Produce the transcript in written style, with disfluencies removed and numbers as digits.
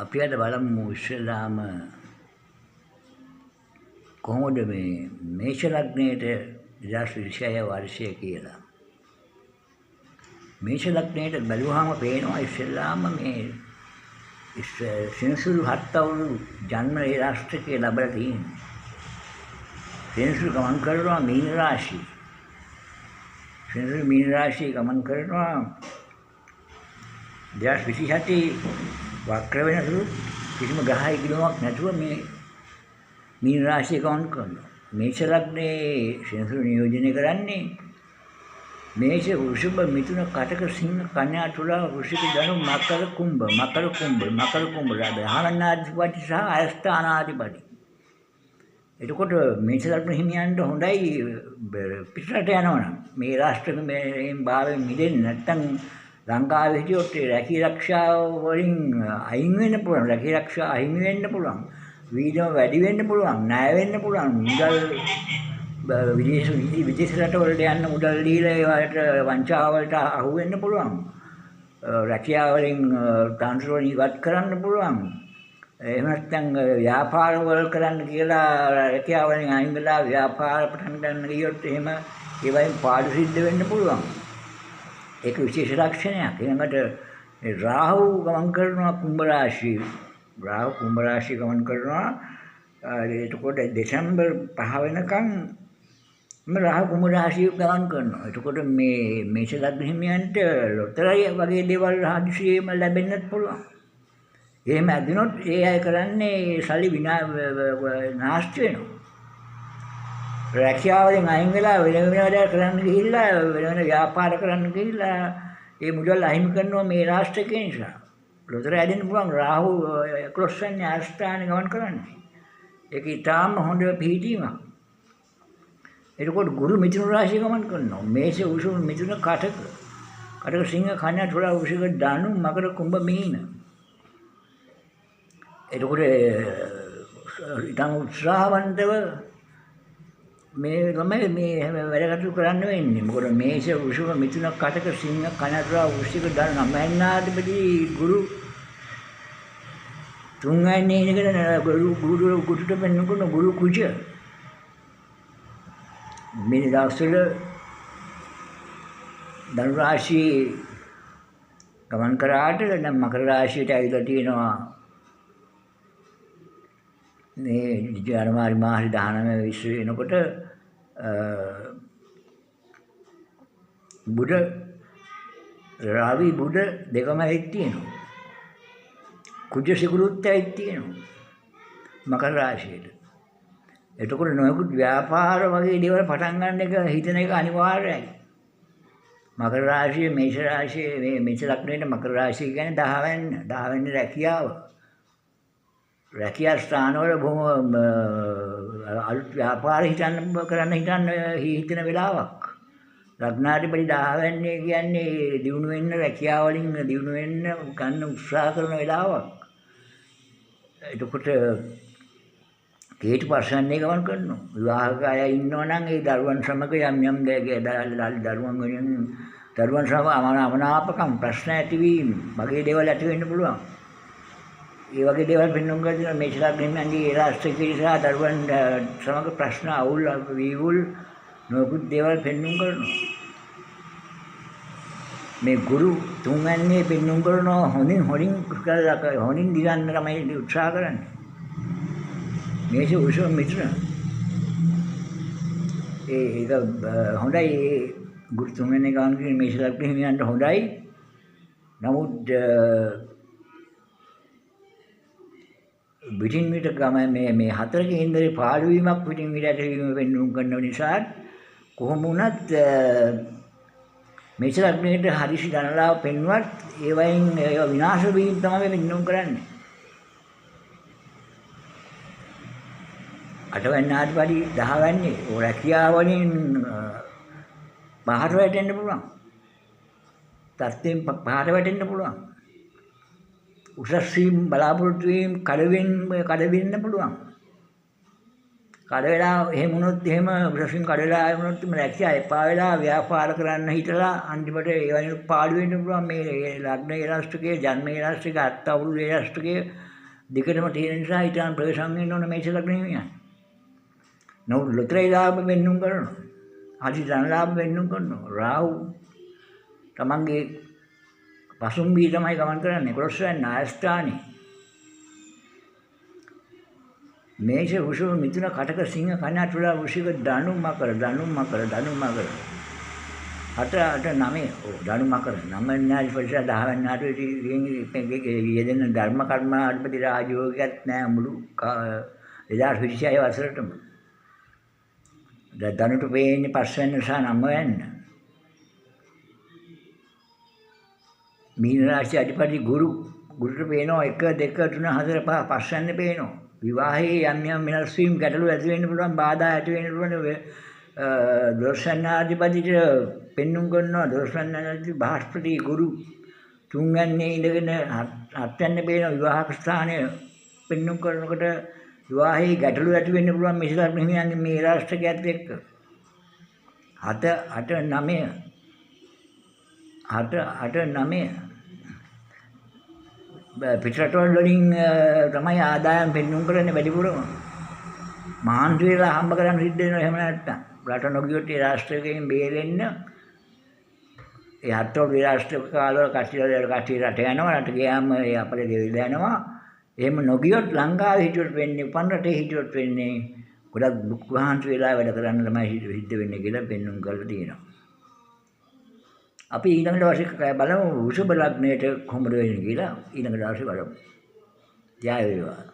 අපි අද බලමු ඉස්සෙල්ලාම කොහොමද මේ මේෂ ලග්නයේට 2026 වර්ෂය කියලා. මේෂ ලග්නයේට බැලුවාම පේනවා ඉස්සෙල්ලාම මේ සෙනසුරු 7 අවුරුදු ජන්ම රාශියේ ලැබලා තියෙනවා. සෙනසුරු ගමන් කරනවා මීන රාශිය. සෙනසුරු මීන රාශිය ගමන් කරනවා 2027 වක්‍ර වෙනසුරු කිසිම ග්‍රහ ඉගෙනුමක් නැතුව මේ මීන රාශිය ගමන් කරනවා. මේෂ ලග්නයේ සෙනසුරු නියෝජනය කරන්නේ මේෂ වෘෂභ මිථුන කටක සිංහ කන්‍යා තුලා වෘශ්චික ධනු මකර කුම්භ ධාවනාධිපති සහ අයස්ථානාධිපති. එතකොට මේෂ ලග්න හිමියන්ට හොඳයි පිටරට යනවනම් මේ රාष्ट्र මේ භාවයෙන් මිදෙන්න නැත්නම් ලංකාවේ හිටියොත් රැකී ආරක්ෂාව වලින් අයින් වෙන්න පුළුවන්. රැකී ආරක්ෂා අහිමි වෙන්න පුළුවන්. වීදම වැඩි වෙන්න පුළුවන්. ණය වෙන්න පුළුවන්. මුදල් විදේශ රටවලට යන්න මුදල් දීලා ඒවට වංචාවලට අහු වෙන්න පුළුවන්. රැකියාව වලින් ට්‍රාන්ස්ෆර් ඉවත් කරන්න පුළුවන්. එහෙම නැත්නම් ව්‍යාපාර වල කරන්න කියලා රැකියාව වලින් අයින් වෙලා ව්‍යාපාර පටන් ගන්න ගියොත් එහෙම ඒවයින් පාඩු සිද්ධ වෙන්න පුළුවන්. ඒක විශේෂ ලක්ෂණයක්. ඊළඟට රාහු ගමන් කරනවා කුම්භ රාශිය. රාහු කුම්භ රාශිය ගමන් කරනවා. එතකොට දෙසැම්බර් 5 වෙනකන් රාහු කුම්භ රාශිය ගමන් කරනවා. එතකොට මේ මේෂ ලග්න හිමියන්ට ලොතරැයි වගේ දේවල් හදිසියෙම ලැබෙන්නත් පුළුවන්. එහෙම ඇදිනොත් ඒ අය කරන්නේ සල්ලි නාස්ති වෙනවා. රැකියාවෙන් අයින් වෙලා වෙන වැඩ කරන්න ගිහිල්ලා වෙන ව්‍යාපාර කරන්න ගිහිල්ලා ඒ මුදල් අහිමි කරනවා මේ රාष्ट्रකේ නිසා. ලොතර ඇදෙන්න පුළුවන් රාහු 11 වෙනි ආස්ථානේ ගමන් කරන්නේ. ඒක ඊටාම හොඳ පිළිදීමක්. එතකොට ගුරු මිථුන රාශිය ගමන් කරනවා. මේෂ උෂුම මිථුන කටක සිංහ කන්‍යා තුලා වෘශ්චික ධනු මකර කුම්භ මීන. එතකොට ඊටම උත්සාහවන්තව මේ ළමයි මේ වැඩ කටයුතු කරන්න වෙන්නේ. මොකද මේෂ වෘෂභ මිථුන කටක සිංහ කන්‍යා තුලා වෘශ්චික ධනු නමයන්නාධිපති ගුරු තුන්වැනි ඉගෙන ගුරුට පෙන්වන ගුරු කුජ මේ දවස්වල ධනු රාශියේ ගමන් කරාට දැන් මකර රාශියට ඇවිල්ලා තියෙනවා මේ ජනවාරි මාසේ 19 20 වෙනකොට බුධ රවි බුධ දෙකම එක් තියෙනවා. කුජ සිකුරුත් ඇවිත් තියෙනවා මකර රාශියට. එතකොට නොයෙකුත් ව්‍යාපාර වගේ දේවල් පටන් ගන්න එක හිතන එක අනිවාර්යයි. මකර රාශිය මේෂ රාශිය මේ මේෂ ලග්නයේ මකර රාශිය කියන්නේ 10 වෙනි රැකියාව. රැකියා ස්ථානවල බොහොම අලුත් ව්‍යාපාර හිතන වෙලාවක්. ලග්නාධිපති 10 වෙනි කියන්නේ දිනු වෙන්න රැකියාව වලින් දිනු වෙන්න ගන්න උත්සාහ කරන වෙලාවක්. එතකොට කේතු පර්සන්නේ ගමන් කරනවා. විවාහක අය ඉන්නවා නම් ඒ දරුවන් සමග යම් දරුවන් සමග අමනාපකම් ප්‍රශ්න ඇතිවීම වගේ දේවල් ඇති වෙන්න පුළුවන්. ඒ වගේ දේවල් පෙන්වන්න ගියොත් මේෂ ලග්නයේ ඒ රාष्ट्रකේ සහ දරුවන් සමග ප්‍රශ්න අවුල් වීවුල් නොකුත් දේවල් පෙන්වන්න කරනවා. මේ ගුරු තුන්වැන්නේ පෙන්වන්න කරනවා හොනින් දිගන්න තමයි උත්සාහ කරන්නේ. මේෂ උෂම මිත්‍ර ඒක හොඳයි. ගුරු තුන්වැන්නේ ගමන් කරන මේෂ ලග්න හිමියන්ට හොඳයි. නමුත් පිටින් පිට ගම මේ හතර කේන්දරේ පාළු වීමක් පිටින් පිට ඇතිවීම වෙනුම් කරන නිසා කොහොම වුණත් මේෂ ලග්නයේට හදිසි ධනලාභ පෙන්වත් ඒ වයින් විනාශ වීම තමයි වෙනුම් කරන්නේ. අටවැන්න ආදිපඩි 10 වැන්නේ රැකියාව වලින් පහට වැටෙන්න පුළුවන්. තත්ත්වයෙන් පහට වැටෙන්න පුළුවන්. උසස් වීම බලාපොරොත්තු වීම කඩ වෙන්න පුළුවන්. කඩ වෙලා එහෙම වුණොත් එහෙම උසස් වීම කඩ වෙලා වුණොත් රැකියාව එපා වෙලා ව්‍යාපාර කරන්න හිතලා අන්තිමට ඒ වගේ පාඩු වෙන්න පුළුවන්. මේ ලග්න ඒ රාष्ट्रකයේ ජන්ම ඒ රාष्ट्रකයේ අත් අවුරුදු ඒ රාष्ट्रකයේ දෙකටම තියෙන නිසා ඊටාන් ප්‍රවේශම් වෙන්න ඕන මේෂ ලග්න හිමියන්. නමුත් ලොතරැයි ලාභ වෙන්නුම් කරනවා. අධි ධන ලාභ වෙන්නුම් කරනවා. රාහු තමන්ගේ පසුම්බී තමයි ගමන් කරන්නේ 11 වෙනි නායස්ථානේ. මේෂ වෘෂභ මිථුන කටක සිංහ කන්‍යා තුලා වෘශ්චික ධනු මකර අට 9 ධනු මකර 9 ඥාති පරිසර 10 වෙනි ඥාති යෙදෙන ධර්ම කර්ම අධිපති රාජයෝගයක් නැහැ මුළු 2026 වසරටම. ධනුට පේන්නේ 5 වෙනි නිසා 9 වෙනි. මීන රාශි අධිපති ගුරුට පේනවා 1 2 3 4 5 5 වෙනි පේනවා. විවාහයේ යම් යම් වෙනස් වීම ගැටලු ඇති වෙන්න පුළුවන් බාධා ඇති වෙන්න පුළුවන් දර්ශනාධිපතිට පෙන්눔 කරනවා දර්ශනාධිපති බ්‍රහස්පති ගුරු තුන්වැන්නේ ඉඳගෙන හත්වැන්නේ පේන විවාහක ස්ථානය පෙන්눔 කරනකොට විවාහයේ ගැටලු ඇති වෙන්න පුළුවන් මේෂ ලග්න හිමියන්ගේ මේ රාශියත් එක්ක 7 8 9 පිටරටවල වලින් තමයි ආදායම් පෙන්눔 කරන්නේ වැඩිපුරම. මහන්සි වෙලා හම්බ කරන් සිද්ධ වෙනවා එහෙම නැත්තම්. රට නොගියොත් ඒ රාෂ්ට්‍රයෙන් බේරෙන්න ඒ හත්වල විරාෂ්ට්‍ර කාලවල කට්ටිය රට යනවා. රට ගියාම ඒ අපලේ දෙවිලා යනවා. එහෙම නොගියොත් ලංකාවේ හිටියොත් වෙන්නේ උපන් රටේ හිටියොත් වෙන්නේ ගොඩක් දුක් වහන්සි වෙලා වැඩ කරන්න තමයි සිද්ධ වෙන්නේ කියලා පෙන්눔 කරලා තියෙනවා. අපි ඊළඟ දවසේ බලමු වෘෂභ ලග්නයට කොහොමද වෙන්නේ කියලා ඊළඟ දවසේ බලමු. ජය වේවා.